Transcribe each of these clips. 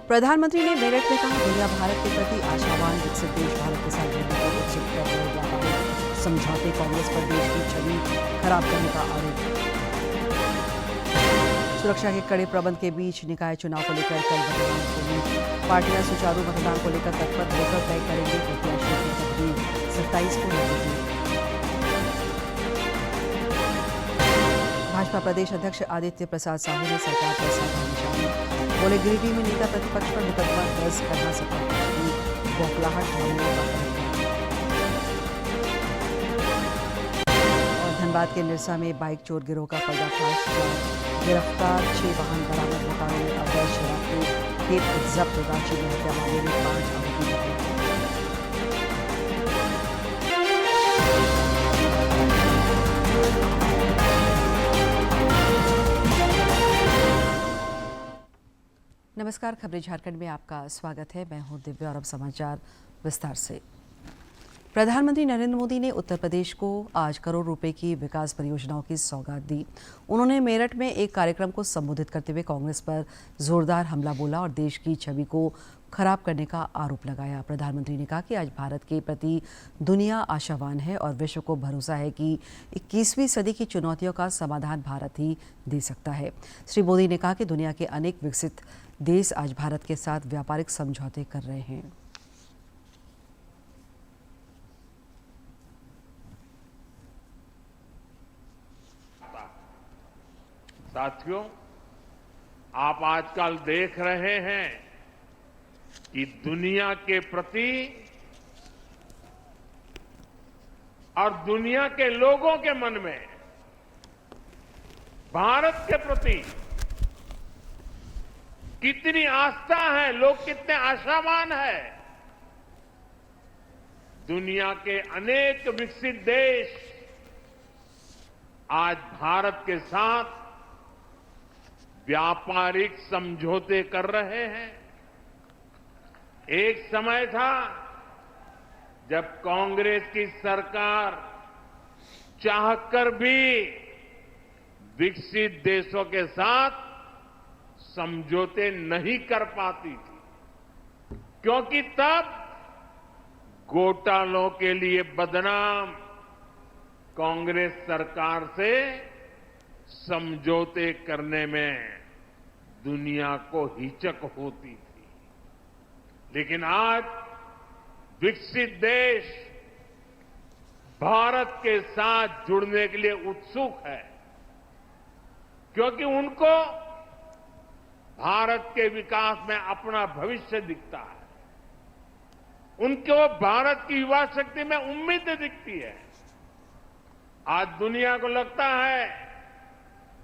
प्रधानमंत्री ने मेरठ में कहा, दुनिया भारत के प्रति आशावान विकसित देश भारत के साथ जुड़ने को उत्सुक कर रहे व्यापारिक समझौते, कांग्रेस पर देश की छवि खराब करने का आरोप। सुरक्षा के कड़े प्रबंध के बीच निकाय चुनाव को लेकर कल मतदान होगी। पार्टियां सुचारू मतदान को लेकर तत्पर होकर तय करेंगे प्रत्याशियों की तस्वीर 27 को लगेगी। भाजपा प्रदेश अध्यक्ष आदित्य प्रसाद साहू ने सरकार पर साधा निशाना। बोले, गिरिडीह में नेता प्रतिपक्ष पर मुकदमा दर्ज करना सत्ता पक्ष की बौखलाहट मामले का और धनबाद के निरसा में बाइक चोर गिरोह का पर्दाफाश। गिरफ्तार 6 वाहन बरामद। बोकारो में अवैध शराब के खेत जब्त। रांची में हत्या मामले में 5 आरोपी पकड़े। नमस्कार, खबरें झारखंड में आपका स्वागत है। मैं हूं दिव्या और अब समाचार विस्तार से। प्रधानमंत्री नरेंद्र मोदी ने उत्तर प्रदेश को आज करोड़ रुपए की विकास परियोजनाओं की सौगात दी। उन्होंने मेरठ में एक कार्यक्रम को संबोधित करते हुए कांग्रेस पर जोरदार हमला बोला और देश की छवि को खराब करने का आरोप लगाया। प्रधानमंत्री ने कहा कि आज भारत के प्रति दुनिया आशावान है और विश्व को भरोसा है कि 21वीं सदी की चुनौतियों का समाधान भारत ही दे सकता है। श्री मोदी ने कहा कि दुनिया के अनेक विकसित देश आज भारत के साथ व्यापारिक समझौते कर रहे हैं। साथियों, आप आजकल देख रहे हैं कि दुनिया के प्रति और दुनिया के लोगों के मन में भारत के प्रति कितनी आस्था है, लोग कितने आशावान हैं। दुनिया के अनेक विकसित देश आज भारत के साथ व्यापारिक समझौते कर रहे हैं। एक समय था जब कांग्रेस की सरकार चाहकर भी विकसित देशों के साथ समझौते नहीं कर पाती थी, क्योंकि तब घोटालों के लिए बदनाम कांग्रेस सरकार से समझौते करने में दुनिया को हिचक होती थी। लेकिन आज विकसित देश भारत के साथ जुड़ने के लिए उत्सुक है, क्योंकि उनको भारत के विकास में अपना भविष्य दिखता है। उनको भारत की युवा शक्ति में उम्मीद दिखती है। आज दुनिया को लगता है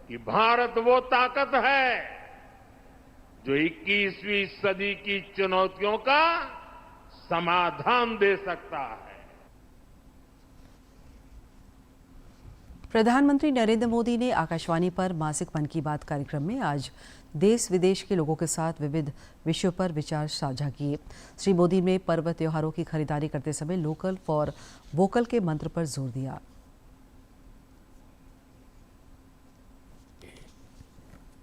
कि भारत वो ताकत है जो 21वीं सदी की चुनौतियों का समाधान दे सकता है। प्रधानमंत्री नरेंद्र मोदी ने आकाशवाणी पर मासिक मन की बात कार्यक्रम में आज देश विदेश के लोगों के साथ विविध विषयों पर विचार साझा किए। श्री मोदी ने पर्व त्योहारों की खरीदारी करते समय लोकल फॉर वोकल के मंत्र पर जोर दिया।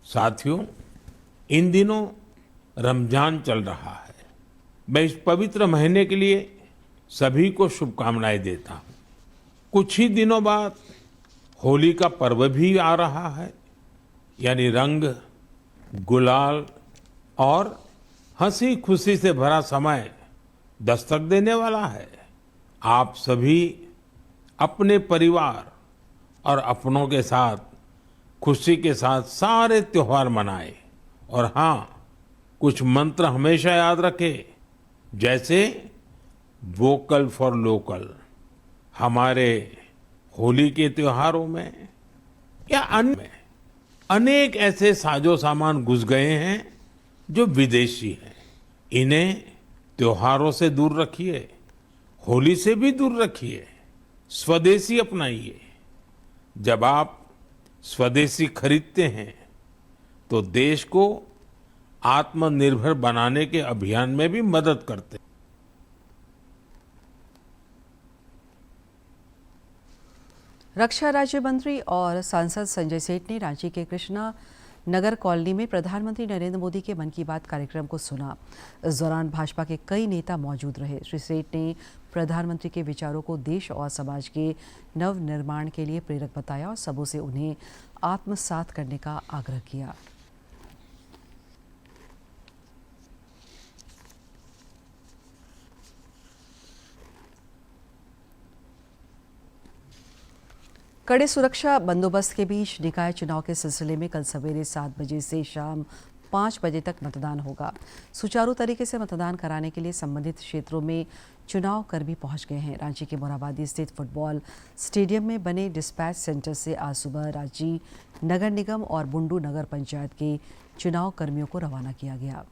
साथियों, इन दिनों रमजान चल रहा है। मैं इस पवित्र महीने के लिए सभी को शुभकामनाएं देता हूं। कुछ ही दिनों बाद होली का पर्व भी आ रहा है, यानी रंग, गुलाल और हंसी खुशी से भरा समय दस्तक देने वाला है। आप सभी अपने परिवार और अपनों के साथ खुशी के साथ सारे त्योहार मनाएं और हाँ, कुछ मंत्र हमेशा याद रखें, जैसे वोकल फॉर लोकल। हमारे होली के त्योहारों में या अन्य में अनेक ऐसे साजो सामान घुस गए हैं जो विदेशी हैं। इन्हें त्योहारों से दूर रखिए, होली से भी दूर रखिए, स्वदेशी अपनाइए। जब आप स्वदेशी खरीदते हैं तो देश को आत्मनिर्भर बनाने के अभियान में भी मदद करते हैं। रक्षा राज्य मंत्री और सांसद संजय सेठ ने रांची के कृष्णा नगर कॉलोनी में प्रधानमंत्री नरेंद्र मोदी के मन की बात कार्यक्रम को सुना। इस दौरान भाजपा के कई नेता मौजूद रहे। श्री सेठ ने प्रधानमंत्री के विचारों को देश और समाज के नव निर्माण के लिए प्रेरक बताया और सबों से उन्हें आत्मसात करने का आग्रह किया। कड़े सुरक्षा बंदोबस्त के बीच निकाय चुनाव के सिलसिले में कल सवेरे 7 बजे से शाम 5 बजे तक मतदान होगा। सुचारू तरीके से मतदान कराने के लिए संबंधित क्षेत्रों में चुनाव कर्मी पहुंच गए हैं। रांची के मोरहाबादी स्थित फुटबॉल स्टेडियम में बने डिस्पैच सेंटर से आज सुबह रांची नगर निगम और बुंडू नगर पंचायत के चुनाव कर्मियों को रवाना किया गया।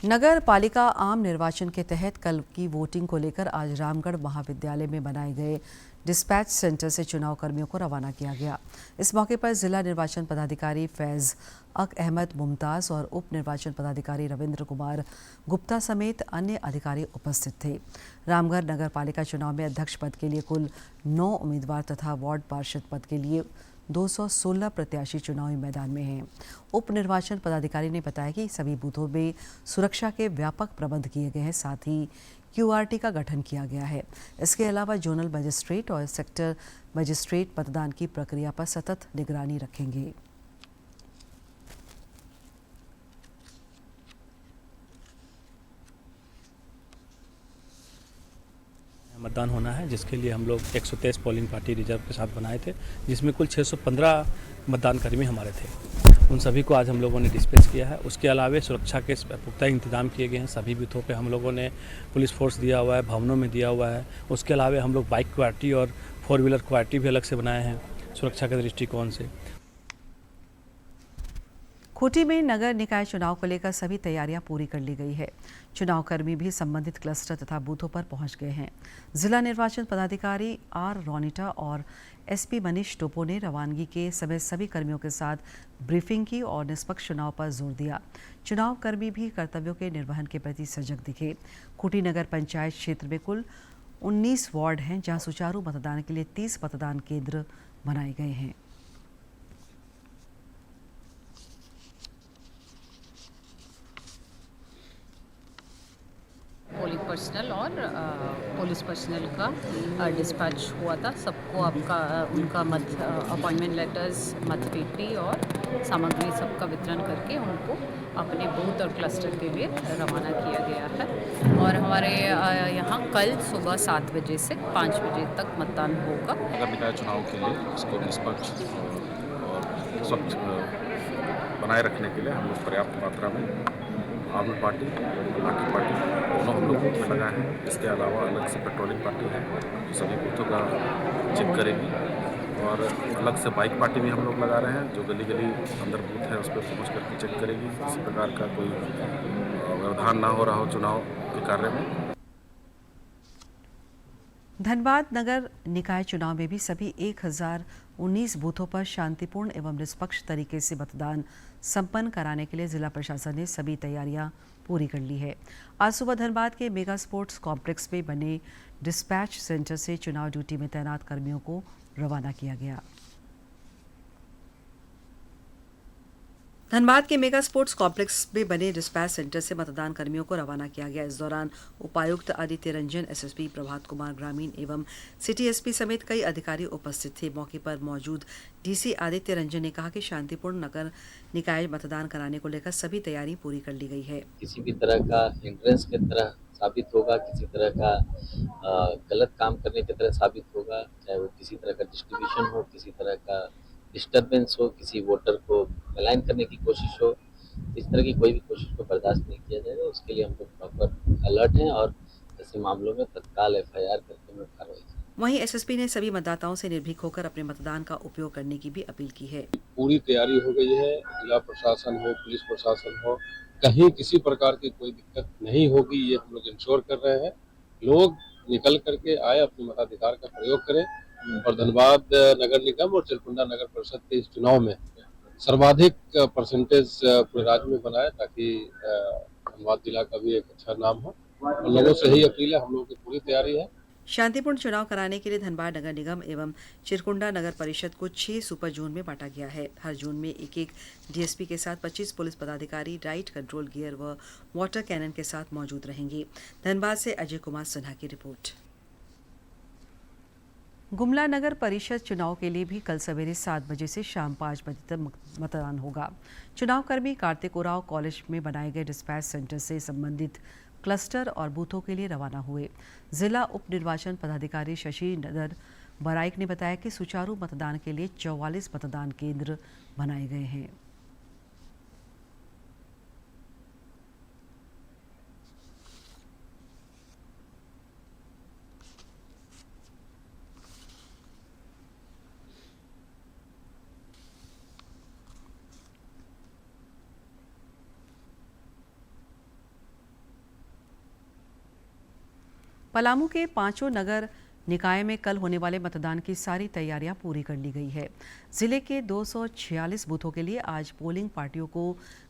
नगर पालिका आम निर्वाचन के तहत कल की वोटिंग को लेकर आज रामगढ़ महाविद्यालय में बनाए गए डिस्पैच सेंटर से चुनाव कर्मियों को रवाना किया गया। इस मौके पर जिला निर्वाचन पदाधिकारी फैज़ अक अहमद मुमताज़ और उप निर्वाचन पदाधिकारी रविंद्र कुमार गुप्ता समेत अन्य अधिकारी उपस्थित थे। रामगढ़ नगर पालिका चुनाव में अध्यक्ष पद के लिए कुल 9 उम्मीदवार तथा वार्ड पार्षद पद के लिए 216 प्रत्याशी चुनावी मैदान में हैं। उप निर्वाचन पदाधिकारी ने बताया कि सभी बूथों में सुरक्षा के व्यापक प्रबंध किए गए हैं, साथ ही QRT का गठन किया गया है। इसके अलावा जोनल मजिस्ट्रेट और सेक्टर मजिस्ट्रेट मतदान की प्रक्रिया पर सतत निगरानी रखेंगे। मतदान होना है, जिसके लिए हम लोग 123 पोलिंग पार्टी रिजर्व के साथ बनाए थे, जिसमें कुल 615 मतदान कर्मी हमारे थे। उन सभी को आज हम लोगों ने डिस्पैच किया है। उसके अलावा सुरक्षा के पुख्ता इंतजाम किए गए हैं। सभी बूथों पे हम लोगों ने पुलिस फोर्स दिया हुआ है, भवनों में दिया हुआ है। उसके अलावा हम लोग बाइक क्वार्टी और 4 व्हीलर क्वार्टी भी अलग से बनाए हैं सुरक्षा के दृष्टिकोण से। खूंटी में नगर निकाय चुनाव को लेकर सभी तैयारियां पूरी कर ली गई है। चुनाव कर्मी भी संबंधित क्लस्टर तथा बूथों पर पहुंच गए हैं। जिला निर्वाचन पदाधिकारी आर रोनिटा और SP मनीष टोपो ने रवानगी के समय सभी कर्मियों के साथ ब्रीफिंग की और निष्पक्ष चुनाव पर जोर दिया। चुनाव कर्मी भी कर्तव्यों के निर्वहन के प्रति सजग दिखे। खूंटी नगर पंचायत क्षेत्र में कुल 19 वार्ड हैं, जहां सुचारू मतदान के लिए 30 मतदान केंद्र बनाए गए हैं। पोलिंग पर्सनल और पुलिस पर्सनल का डिस्पैच हुआ था। सबको आपका उनका मत अपॉइंटमेंट लेटर्स, मतपेटी और सामग्री सबका वितरण करके उनको अपने बूथ और क्लस्टर के लिए रवाना किया गया है। और हमारे यहाँ कल सुबह 7 बजे से 5 बजे तक मतदान होगा। नगर निकाय चुनाव के लिए इसको निष्पक्ष और स्वच्छ बनाए रखने के लिए हम लोग पर्याप्त मात्रा में आम आदमी पार्टी, बाकी पार्टी दोनों हम लोग बूथ में लगाए हैं। इसके अलावा अलग से पेट्रोलिंग पार्टी है, सभी बूथों का चेक करेगी। और अलग से बाइक पार्टी भी हम लोग लगा रहे हैं, जो गली गली अंदर बूथ है उस पर पहुँच करके चेक करेगी। किसी प्रकार का कोई व्यवधान ना हो रहा हो चुनाव के कार्य में। धनबाद नगर निकाय चुनाव में भी सभी 1019 बूथों पर शांतिपूर्ण एवं निष्पक्ष तरीके से मतदान संपन्न कराने के लिए जिला प्रशासन ने सभी तैयारियां पूरी कर ली है। आज सुबह धनबाद के मेगा स्पोर्ट्स कॉम्प्लेक्स में बने डिस्पैच सेंटर से चुनाव ड्यूटी में तैनात कर्मियों को रवाना किया गया। धनबाद के मेगा स्पोर्ट्स कॉम्प्लेक्स में बने डिस्पैच सेंटर से मतदान कर्मियों को रवाना किया गया। इस दौरान उपायुक्त आदित्य रंजन, SSP प्रभात कुमार ग्रामीण एवं सिटी SP समेत कई अधिकारी उपस्थित थे। मौके पर मौजूद DC आदित्य रंजन ने कहा कि शांतिपूर्ण नगर निकाय मतदान कराने को लेकर सभी तैयारी पूरी कर ली गई है। किसी भी तरह का हिंड्रेंस की तरह साबित होगा, किसी तरह का गलत काम करने की तरह साबित होगा, चाहे वो किसी तरह का डिस्ट्रीब्यूशन हो, किसी तरह का डिस्टर्बेंस हो, किसी वोटर को अलाइन करने की कोशिश हो, इस तरह की कोई भी कोशिश को बर्दाश्त नहीं किया जाएगा। उसके लिए हम लोग प्रॉपर अलर्ट हैं और ऐसे मामलों में तत्काल FIR करके हम लोग कार्रवाई करेंगे। वहीं SSP ने सभी मतदाताओं से निर्भीक होकर अपने मतदान का उपयोग करने की भी अपील की है। पूरी तैयारी हो गई है। जिला प्रशासन हो, पुलिस प्रशासन हो, कहीं किसी प्रकार की कोई दिक्कत नहीं होगी, ये हम लोग इंश्योर कर रहे हैं। लोग निकल करके आए, अपने मताधिकार का प्रयोग करें और धनबाद नगर निगम और चिरकुंडा नगर परिषद के इस चुनाव में सर्वाधिक परसेंटेज पूरे राज्य में बनाए, ताकि धनबाद जिला का भी एक अच्छा नाम हो। और लोगों से ही अपील है, हम लोगों की पूरी तैयारी है। शांतिपूर्ण चुनाव कराने के लिए धनबाद नगर निगम एवं चिरकुंडा नगर परिषद को 6 सुपर जोन में बांटा गया है। हर जोन में एक डीएसपी के साथ 25 पुलिस पदाधिकारी राइट कंट्रोल गियर व वाटर कैनन के साथ मौजूद रहेंगे। धनबाद से अजय कुमार सिन्हा की रिपोर्ट। गुमला नगर परिषद चुनाव के लिए भी कल सवेरे 7 बजे से शाम 5 बजे तक मतदान होगा। चुनावकर्मी कार्तिक उरांव कॉलेज में बनाए गए डिस्पैच सेंटर से संबंधित क्लस्टर और बूथों के लिए रवाना हुए। जिला उप निर्वाचन पदाधिकारी शशि नदर बराइक ने बताया कि सुचारू मतदान के लिए 44 मतदान केंद्र बनाए गए हैं। पलामू के पांचों नगर निकाय में कल होने वाले मतदान की सारी तैयारियां पूरी कर ली गई है। जिले के 246 बूथों के लिए आज पोलिंग पार्टियों को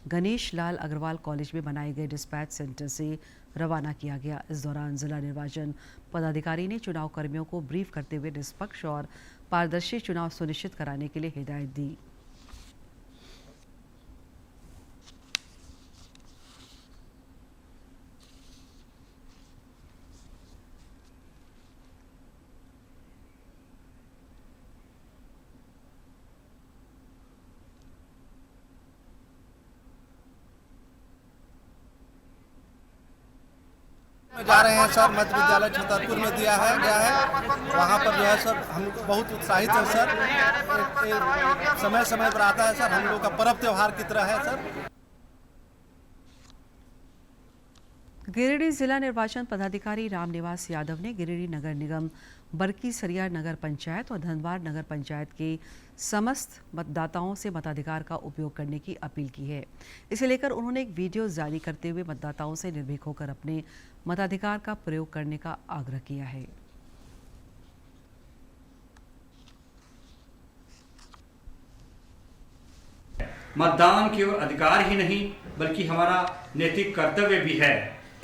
गणेश लाल अग्रवाल कॉलेज में बनाए गए डिस्पैच सेंटर से रवाना किया गया। इस दौरान जिला निर्वाचन पदाधिकारी ने चुनाव कर्मियों को ब्रीफ करते हुए निष्पक्ष और पारदर्शी चुनाव सुनिश्चित कराने के लिए हिदायत दी। जा रहे हैं सर, मध्य विद्यालय छतरपुर में गया है। वहाँ पर जो है सर हम बहुत उत्साहित हैं सर। समय समय पर आता है सर, हम लोग का पर्व त्योहार की तरह है सर। गिरिडीह जिला निर्वाचन पदाधिकारी रामनिवास यादव ने गिरिडीह नगर निगम, बरकी सरिया नगर पंचायत और धनबाद नगर पंचायत के समस्त मतदाताओं से मताधिकार का उपयोग करने की अपील की है। इसे लेकर उन्होंने एक वीडियो जारी करते हुए मतदाताओं से निर्भीक होकर अपने मताधिकार का प्रयोग करने का आग्रह किया है। मतदान केवल अधिकार ही नहीं बल्कि हमारा नैतिक कर्तव्य भी है।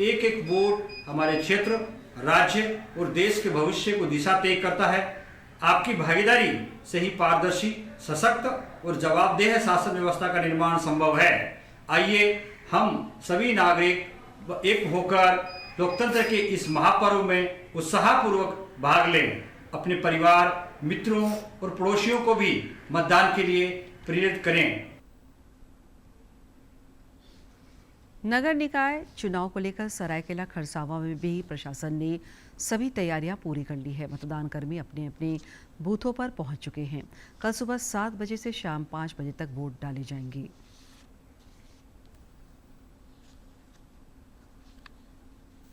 एक एक वोट हमारे क्षेत्र, राज्य और देश के भविष्य को दिशा तय करता है। आपकी भागीदारी से ही पारदर्शी, सशक्त और जवाबदेह शासन व्यवस्था का निर्माण संभव है। आइए हम सभी नागरिक एक होकर लोकतंत्र के इस महापर्व में उत्साहपूर्वक भाग लें। अपने परिवार, मित्रों और पड़ोसियों को भी मतदान के लिए प्रेरित करें। नगर निकाय चुनाव को लेकर सरायकेला खरसावां में भी प्रशासन ने सभी तैयारियां पूरी कर ली है। मतदान कर्मी अपने अपने बूथों पर पहुंच चुके हैं। कल सुबह 7 बजे से शाम 5 बजे तक वोट डाले जाएंगे।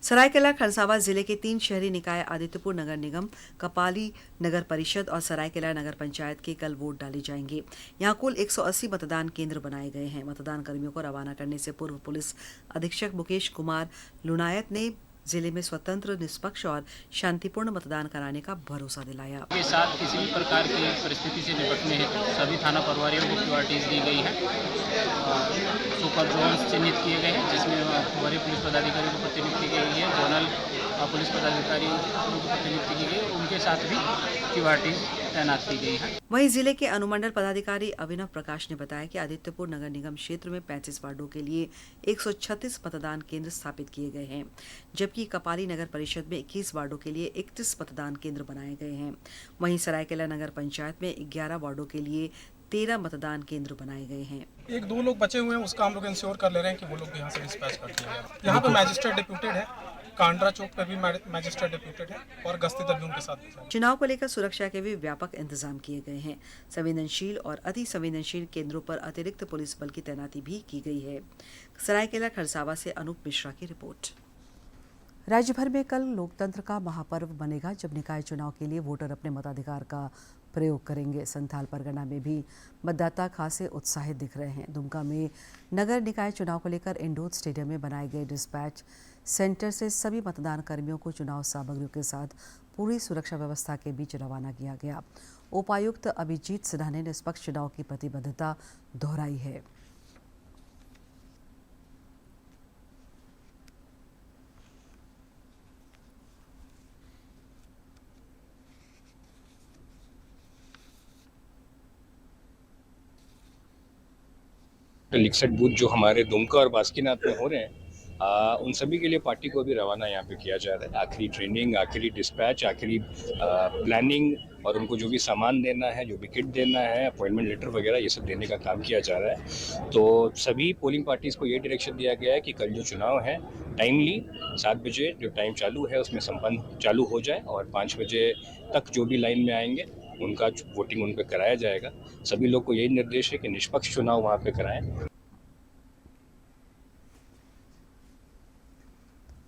सरायकेला खरसावां जिले के 3 शहरी निकाय आदित्यपुर नगर निगम, कपाली नगर परिषद और सरायकेला नगर पंचायत के कल वोट डाले जाएंगे। यहां कुल 180 मतदान केंद्र बनाए गए हैं। मतदान कर्मियों को रवाना करने से पूर्व पुलिस अधीक्षक मुकेश कुमार लुनायत ने जिले में स्वतंत्र, निष्पक्ष और शांतिपूर्ण मतदान कराने का भरोसा दिलाया। के साथ किसी भी प्रकार की परिस्थिति से निपटने हेतु सभी थाना प्रभारियों को क्यूआरटीज दी गई है। सुपर जोन चिन्हित किए गए हैं जिसमें वरीय पुलिस पदाधिकारी को प्रतिनियुक्ति की गई है, जोनल पुलिस पदाधिकारी को प्रतिनियुक्ति की गई, उनके साथ भी क्यूआरटीज तैनात की गई है। वहीं जिले के अनुमंडल पदाधिकारी अभिनव प्रकाश ने बताया कि आदित्यपुर नगर निगम क्षेत्र में 35 वार्डों के लिए 136 मतदान केंद्र स्थापित किए गए हैं, जबकि कपाली नगर परिषद में 21 वार्डों के लिए 31 मतदान केंद्र बनाए गए हैं। वहीं सरायकेला नगर पंचायत में 11 वार्डों के लिए 13 मतदान केंद्र बनाए गए हैं। 1-2 लोग बचे हुए हैं, उसका हम लोग इंश्योर कर ले रहे हैं कि वो लोग यहाँ से डिस्पैच कर दिए जाए। यहाँ पे मैजिस्ट्रेट डिप्यूटेड है, कांड्रा चौक पे भी मैजिस्ट्रेट डिप्यूटेड है और गश्ती दल भी उनके साथ है। चुनाव को लेकर सुरक्षा के भी व्यापक इंतजाम किए गए हैं। संवेदनशील और अति संवेदनशील केंद्रों पर अतिरिक्त पुलिस बल की तैनाती भी की गई है। सरायकेला खरसावां से अनूप मिश्रा की रिपोर्ट। राज्य भर में कल लोकतंत्र का महापर्व बनेगा, जब निकाय चुनाव के लिए वोटर अपने मताधिकार का प्रयोग करेंगे। संथाल परगना में भी मतदाता खासे उत्साहित दिख रहे हैं। दुमका में नगर निकाय चुनाव को लेकर इंडोर स्टेडियम में बनाए गए डिस्पैच सेंटर से सभी मतदान कर्मियों को चुनाव सामग्रियों के साथ पूरी सुरक्षा व्यवस्था के बीच रवाना किया गया। उपायुक्त अभिजीत सिन्हा ने निष्पक्ष चुनाव की प्रतिबद्धता दोहराई है। लिक्सट बूथ जो हमारे दुमका और बास्कीनाथ में हो रहे हैं, उन सभी के लिए पार्टी को भी रवाना यहाँ पे किया जा रहा है। आखिरी ट्रेनिंग, आखिरी डिस्पैच, आखिरी प्लानिंग और उनको जो भी सामान देना है, जो भी किट देना है, अपॉइंटमेंट लेटर वगैरह, ये सब देने का काम किया जा रहा है। तो सभी पोलिंग पार्टीज़ को ये डायरेक्शन दिया गया है कि कल जो चुनाव है टाइमली 7 बजे जो टाइम चालू है उसमें संपन्न चालू हो जाए और 5 बजे तक जो भी लाइन में आएंगे उनका वोटिंग उन पर कराया जाएगा। सभी लोग को यही निर्देश है कि निष्पक्ष चुनाव वहाँ पे कराएं।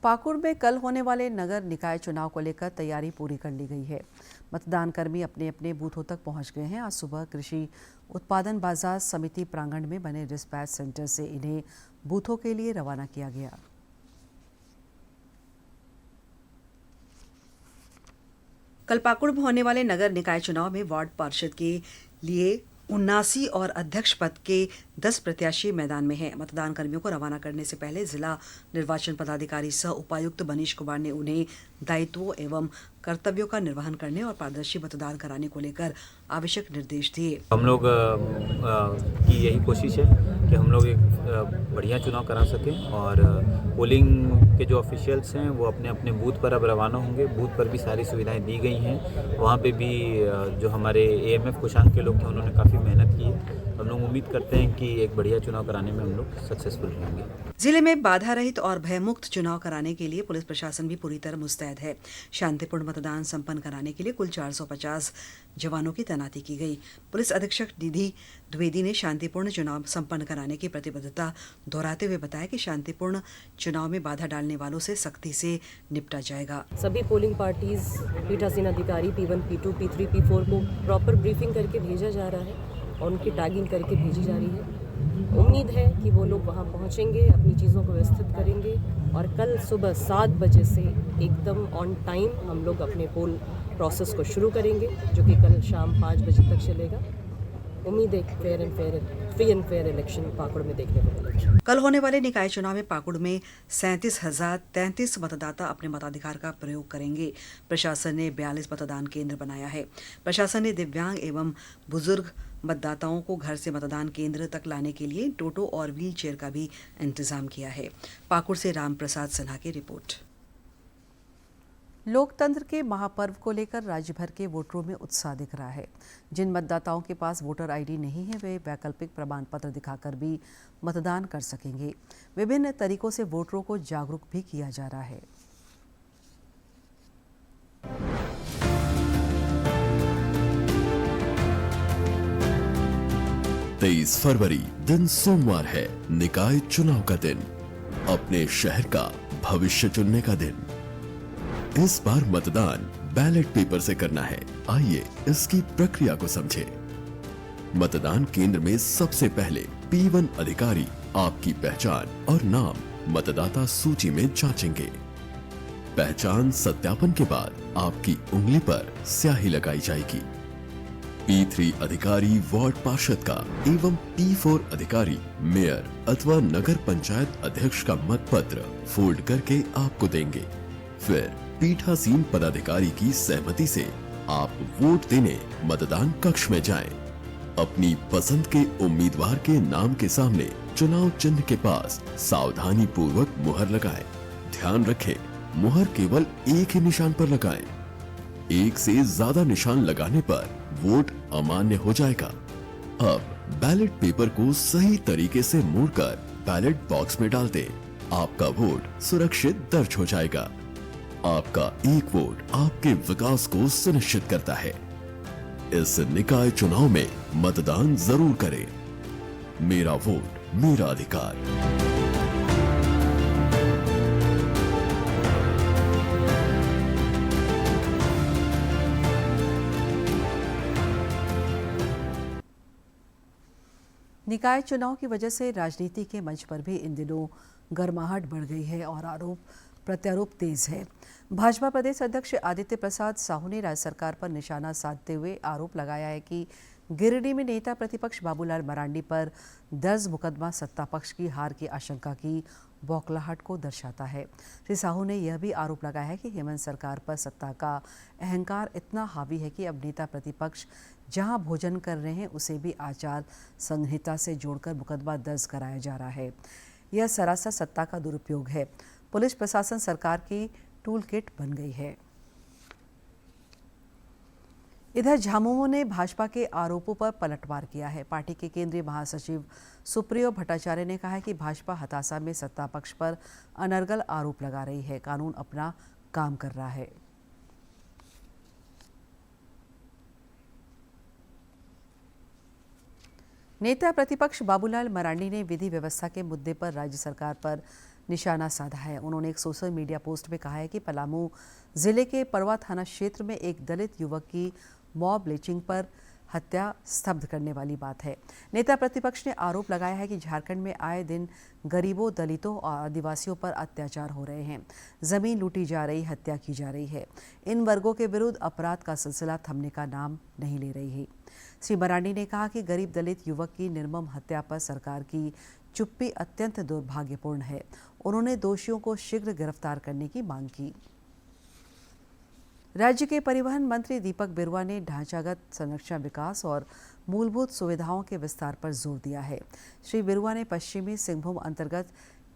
पाकुड़ में कल होने वाले नगर निकाय चुनाव को लेकर तैयारी पूरी कर ली गई है। मतदान कर्मी अपने अपने बूथों तक पहुंच गए हैं। आज सुबह कृषि उत्पादन बाजार समिति प्रांगण में बने डिस्पैच सेंटर से इन्हें बूथों के लिए रवाना किया गया। कल पाकुड़ में होने वाले नगर निकाय चुनाव में वार्ड पार्षद के लिए 79 और अध्यक्ष पद के 10 प्रत्याशी मैदान में हैं। मतदान कर्मियों को रवाना करने से पहले जिला निर्वाचन पदाधिकारी सह उपायुक्त मनीष कुमार ने उन्हें दायित्वों एवं कर्तव्यों का निर्वहन करने और पारदर्शी मतदान कराने को लेकर आवश्यक निर्देश दिए। हम लोग की यही कोशिश है कि हम लोग एक बढ़िया चुनाव करा सकें और पोलिंग के जो ऑफिशियल्स हैं वो अपने अपने बूथ पर अब रवाना होंगे। बूथ पर भी सारी सुविधाएं दी गई हैं। वहाँ पे भी जो हमारे AMF कुशांग के लोग थे उन्होंने काफ़ी मेहनत की है। हम लोग उम्मीद करते हैं कि एक बढ़िया चुनाव कराने में हम लोग सक्सेसफुल रहेंगे। जिले में बाधा रहित और भयमुक्त चुनाव कराने के लिए पुलिस प्रशासन भी पूरी तरह मुस्तैद है। शांतिपूर्ण मतदान संपन्न कराने के लिए कुल 450 जवानों की तैनाती की गई। पुलिस अधीक्षक निधि द्विवेदी ने शांतिपूर्ण चुनाव संपन्न कराने की प्रतिबद्धता दोहराते हुए बताया कि शांतिपूर्ण चुनाव में बाधा डालने वालों से सख्ती से निपटा जाएगा। सभी पोलिंग पार्टीज पीठासीन अधिकारी P1, P2, P3, P4 को प्रॉपर ब्रीफिंग करके भेजा जा रहा है और उनकी टैगिंग करके भेजी जा रही है। उम्मीद है कि वो लोग वहाँ पहुँचेंगे, अपनी चीज़ों को व्यवस्थित करेंगे और कल सुबह 7 बजे से एकदम ऑन टाइम हम लोग अपने पोल प्रोसेस को शुरू करेंगे, जो कि कल शाम 5 बजे तक चलेगा। उम्मीद है free and fair election Pakur में देखने को मिलेगा। कल होने वाले निकाय चुनाव में पाकुड़ में 37,033 मतदाता अपने मताधिकार का प्रयोग करेंगे। प्रशासन ने 42 मतदान केंद्र बनाया है। प्रशासन ने दिव्यांग एवं बुजुर्ग मतदाताओं को घर से मतदान केंद्र तक लाने के लिए टोटो और व्हील चेयर का भी इंतजाम किया है। पाकुड़ से राम प्रसाद सिन्हा की रिपोर्ट। लोकतंत्र के महापर्व को लेकर राज्य भर के वोटरों में उत्साह दिख रहा है। जिन मतदाताओं के पास वोटर आईडी नहीं है वे वैकल्पिक प्रमाण पत्र दिखाकर भी मतदान कर सकेंगे। विभिन्न तरीकों से वोटरों को जागरूक भी किया जा रहा है। 23 फरवरी दिन सोमवार है। निकाय चुनाव का दिन, अपने शहर का भविष्य चुनने का दिन। इस बार मतदान बैलेट पेपर से करना है। आइए इसकी प्रक्रिया को समझे। मतदान केंद्र में सबसे पहले P1 अधिकारी आपकी पहचान और नाम मतदाता सूची में जांचेंगे। पहचान सत्यापन के बाद आपकी उंगली पर स्याही लगाई जाएगी। P3 अधिकारी वार्ड पार्षद का एवं P4 अधिकारी मेयर अथवा नगर पंचायत अध्यक्ष का मतपत्र फोल्ड करके आपको देंगे। फिर पीठासीन पदाधिकारी की सहमति से आप वोट देने मतदान कक्ष में जाएं। अपनी पसंद के उम्मीदवार के नाम के सामने चुनाव चिन्ह के पास सावधानी पूर्वक मुहर लगाएं। ध्यान रखें, मुहर केवल एक ही निशान पर लगाएं। एक से ज्यादा निशान लगाने पर वोट अमान्य हो जाएगा। अब बैलेट पेपर को सही तरीके से मोड़कर बैलेट बॉक्स में डाल दें। आपका वोट सुरक्षित दर्ज हो जाएगा। आपका एक वोट आपके विकास को सुनिश्चित करता है। इस निकाय चुनाव में मतदान जरूर करें। मेरा वोट मेरा अधिकार। निकाय चुनाव की वजह से राजनीति के मंच पर भी इन दिनों गर्माहट बढ़ गई है और आरोप प्रत्यारोप तेज है। भाजपा प्रदेश अध्यक्ष आदित्य प्रसाद साहू ने राज्य सरकार पर निशाना साधते हुए आरोप लगाया है कि गिरिडीह में नेता प्रतिपक्ष बाबूलाल मरांडी पर दर्ज मुकदमा सत्ता पक्ष की हार की आशंका की बौखलाहट को दर्शाता है। श्री साहू ने यह भी आरोप लगाया है कि हेमंत सरकार पर सत्ता का अहंकार इतना हावी है कि अब नेता प्रतिपक्ष जहां भोजन कर रहे हैं उसे भी आचार संहिता से जोड़कर मुकदमा दर्ज कराया जा रहा है। यह सरासर सत्ता का दुरुपयोग है। पुलिस प्रशासन सरकार की टूल किट बन गई है। इधर झामुमो ने भाजपा के आरोपों पर पलटवार किया है। पार्टी के केंद्रीय महासचिव सुप्रियो भट्टाचार्य ने कहा है कि भाजपा हताशा में सत्ता पक्ष पर अनर्गल आरोप लगा रही है। कानून अपना काम कर रहा है। नेता प्रतिपक्ष बाबूलाल मरांडी ने विधि व्यवस्था के मुद्दे पर राज्य सरकार पर निशाना साधा है। उन्होंने एक सोशल मीडिया पोस्ट में कहा है कि पलामू जिले के परवा थाना क्षेत्र में एक दलित युवक की मॉब लिंचिंग पर हत्या स्तब्ध करने वाली बात है। नेता प्रतिपक्ष ने आरोप लगाया है कि झारखंड में आए दिन गरीबों, दलितों और आदिवासियों पर अत्याचार हो रहे हैं। जमीन लूटी जा रही, हत्या की जा रही है। इन वर्गों के विरुद्ध अपराध का सिलसिला थमने का नाम नहीं ले रही है। श्री मरांडी ने कहा कि गरीब दलित युवक की निर्मम हत्या पर सरकार की चुप्पी अत्यंत दुर्भाग्यपूर्ण है। उन्होंने दोषियों को शीघ्र गिरफ्तार करने की मांग की। राज्य के परिवहन मंत्री दीपक बिरुआ ने ढांचागत संरचना विकास और मूलभूत सुविधाओं के विस्तार पर जोर दिया है। श्री बिरुआ ने पश्चिमी सिंहभूम अंतर्गत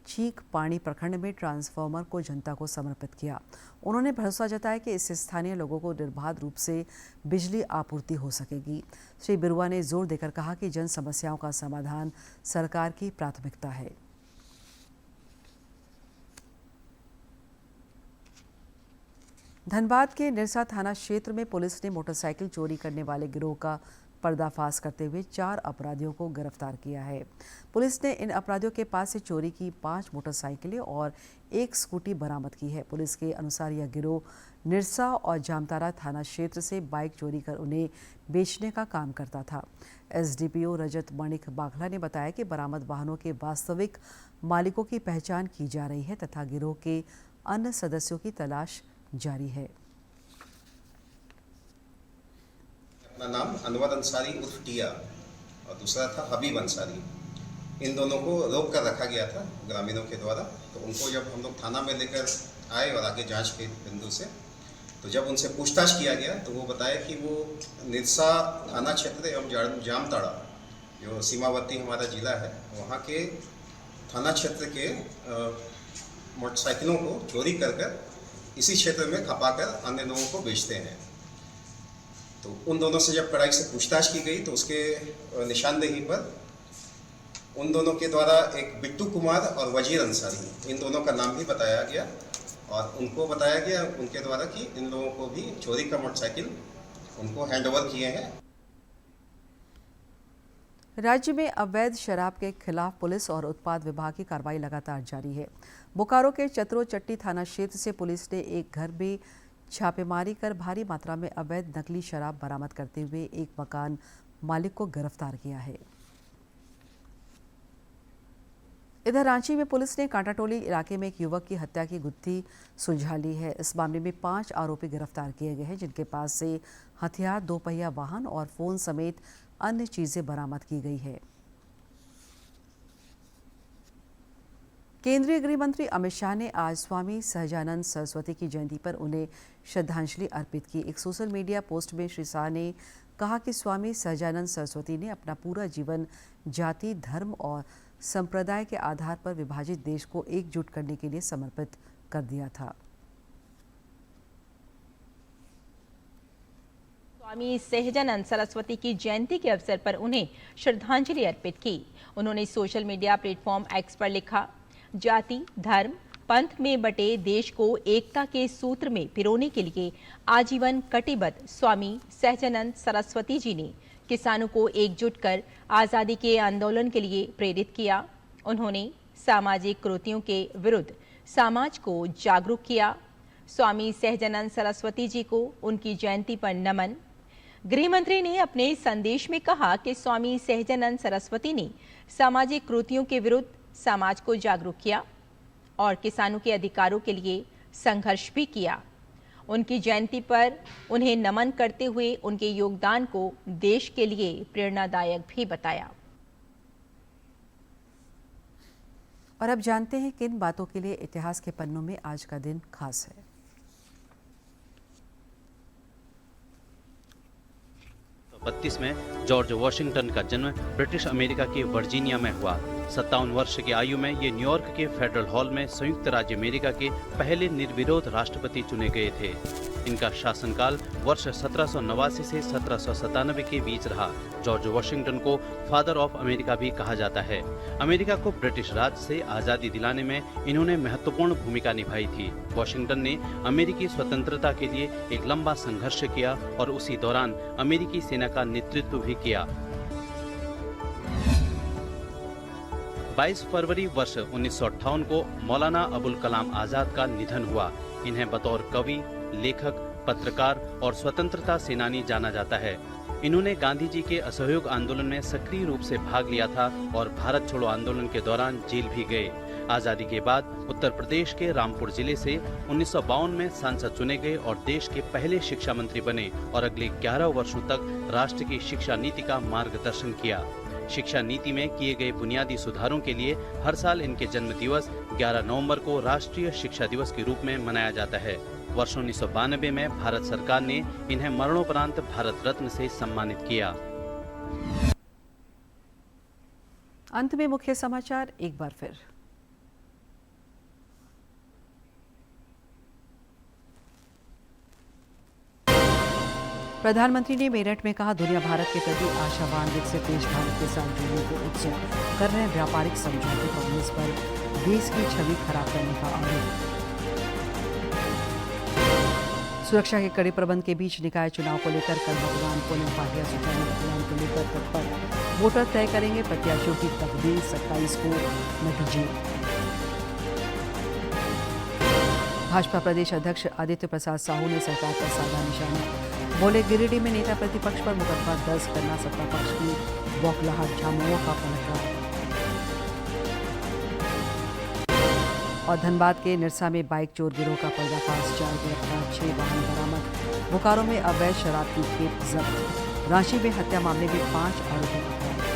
चीक पानी प्रखंड में ट्रांसफार्मर को जनता को समर्पित किया। उन्होंने भरोसा जताया कि इससे स्थानीय लोगों को निर्बाध रूप से बिजली आपूर्ति हो सकेगी। श्री बिरुआ ने जोर देकर कहा कि जन समस्याओं का समाधान सरकार की प्राथमिकता है। धनबाद के निरसा थाना क्षेत्र में पुलिस ने मोटरसाइकिल चोरी करने वाले गिरोह का पर्दाफाश करते हुए 4 अपराधियों को गिरफ्तार किया है। पुलिस ने इन अपराधियों के पास से चोरी की 5 मोटरसाइकिलें और 1 स्कूटी बरामद की है। पुलिस के अनुसार यह गिरोह निरसा और जामतारा थाना क्षेत्र से बाइक चोरी कर उन्हें बेचने का काम करता था। एसडीपीओ रजत मणिक बाघला ने बताया कि बरामद वाहनों के वास्तविक मालिकों की पहचान की जा रही है तथा गिरोह के अन्य सदस्यों की तलाश जारी है। अपना नाम अनवर अंसारी उर्फ टिया और दूसरा था हबीब अंसारी। इन दोनों को रोक कर रखा गया था ग्रामीणों के द्वारा। तो उनको जब हम लोग थाना में लेकर आए और आगे जांच के बिंदु से, तो जब उनसे पूछताछ किया गया तो वो बताया कि वो निरसा थाना क्षेत्र एवं जामताड़ा जो सीमावर्ती हमारा जिला है, वहाँ के थाना क्षेत्र के मोटरसाइकिलों को चोरी कर इसी क्षेत्र में खपाकर अन्य लोगों को बेचते हैं। तो उन दोनों से जब कड़ाई से पूछताछ की गई तो उसके निशानदेही पर उन दोनों के द्वारा एक बिट्टू कुमार और वजीर अंसारी, इन दोनों का नाम भी बताया गया और उनको बताया गया उनके द्वारा कि इन लोगों को भी चोरी का मोटरसाइकिल उनको हैंडओवर किए हैं। राज्य में अवैध शराब के खिलाफ पुलिस और उत्पाद विभाग की कार्रवाई लगातार जारी है। बोकारो के चतरोचट्टी थाना क्षेत्र से पुलिस ने एक घर में छापेमारी कर भारी मात्रा में अवैध नकली शराब बरामद करते हुए एक मकान मालिक को गिरफ्तार किया है। इधर रांची में पुलिस ने कांटाटोली इलाके में एक युवक की हत्या की गुत्थी सुलझा ली है। इस मामले में 5 आरोपी गिरफ्तार किए गए हैं, जिनके पास से हथियार, 2 पहिया वाहन और फोन समेत अन्य चीजें बरामद की गई है। केंद्रीय गृह मंत्री अमित शाह ने आज स्वामी सहजानंद सरस्वती की जयंती पर उन्हें श्रद्धांजलि अर्पित की। एक सोशल मीडिया पोस्ट में श्री शाह ने कहा कि स्वामी सहजानंद सरस्वती ने अपना पूरा जीवन जाति, धर्म और संप्रदाय के आधार पर विभाजित देश को एकजुट करने के लिए समर्पित कर दिया था। स्वामी सहजानंद सरस्वती की जयंती के अवसर पर उन्हें श्रद्धांजलि अर्पित की। उन्होंने सोशल मीडिया प्लेटफॉर्म एक्स पर लिखा, जाति, धर्म, पंथ में बटे देश को एकता के सूत्र में पिरोने के लिए आजीवन कटिबद्ध स्वामी सहजानंद सरस्वती जी ने किसानों को एकजुट कर आज़ादी के आंदोलन के लिए प्रेरित किया। उन्होंने सामाजिक कुरीतियों के विरुद्ध समाज को जागरूक किया। स्वामी सहजानंद सरस्वती जी को उनकी जयंती पर नमन। गृह मंत्री ने अपने संदेश में कहा कि स्वामी सहजानंद सरस्वती ने सामाजिक कुरीतियों के विरुद्ध समाज को जागरूक किया। और किसानों के अधिकारों के लिए संघर्ष भी किया। उनकी जयंती पर उन्हें नमन करते हुए उनके योगदान को देश के लिए प्रेरणादायक भी बताया। और अब जानते हैं किन बातों के लिए इतिहास के पन्नों में आज का दिन खास है। 1932 में जॉर्ज वॉशिंगटन का जन्म ब्रिटिश अमेरिका के वर्जीनिया में हुआ। 57 वर्ष की आयु में ये न्यूयॉर्क के फेडरल हॉल में संयुक्त राज्य अमेरिका के पहले निर्विरोध राष्ट्रपति चुने गए थे। इनका शासनकाल वर्ष 1789 से 1797 के बीच रहा। जॉर्ज वॉशिंगटन को फादर ऑफ अमेरिका भी कहा जाता है। अमेरिका को ब्रिटिश राज से आजादी दिलाने में इन्होंने महत्वपूर्ण भूमिका निभाई थी। वॉशिंगटन ने अमेरिकी स्वतंत्रता के लिए एक लंबा संघर्ष किया और उसी दौरान अमेरिकी सेना का नेतृत्व भी किया। 22 फरवरी वर्ष 1958 को मौलाना अबुल कलाम आजाद का निधन हुआ। इन्हें बतौर कवि, लेखक, पत्रकार और स्वतंत्रता सेनानी जाना जाता है। इन्होंने गांधी जी के असहयोग आंदोलन में सक्रिय रूप से भाग लिया था और भारत छोड़ो आंदोलन के दौरान जेल भी गए। आजादी के बाद उत्तर प्रदेश के रामपुर जिले से 1952 में सांसद चुने गए और देश के पहले शिक्षा मंत्री बने और अगले 11 वर्षों तक राष्ट्र की शिक्षा नीति का मार्गदर्शन किया। शिक्षा नीति में किए गए बुनियादी सुधारों के लिए हर साल इनके जन्म दिवस 11 नवंबर को राष्ट्रीय शिक्षा दिवस के रूप में मनाया जाता है। वर्ष 1992 में भारत सरकार ने इन्हें मरणोपरांत भारत रत्न से सम्मानित किया। अंत में मुख्य समाचार एक बार फिर। प्रधानमंत्री ने मेरठ में कहा, दुनिया भारत के प्रति आशावान विकसित देश भारत के साथ जुड़ने को उत्सुक, कर रहे व्यापारिक समझौते कांग्रेस पर देश की छवि खराब करने का आरोप। सुरक्षा के कड़े प्रबंध के बीच निकाय चुनाव को लेकर कल मतदान, पोलिंग पार्टियां सुचारू मतदान को लेकर तत्पर। वोटर तय करेंगे प्रत्याशियों की तकदीर, 27 को नतीजे। भाजपा प्रदेश अध्यक्ष आदित्य प्रसाद साहू ने सरकार पर साधा निशाना, बोले गिरिडीह में नेता प्रतिपक्ष पर मुकदमा दर्ज करना सत्ता पक्ष की बौखलाहट, झामुमो का पलटवार। और धनबाद के निरसा में बाइक चोर गिरोह का पर्दाफाश, 4 गिरफ्तार, 6 वाहन बरामद। बोकारो में अवैध शराब की खेप जब्त। रांची में हत्या मामले में 5 आरोपी पकड़े।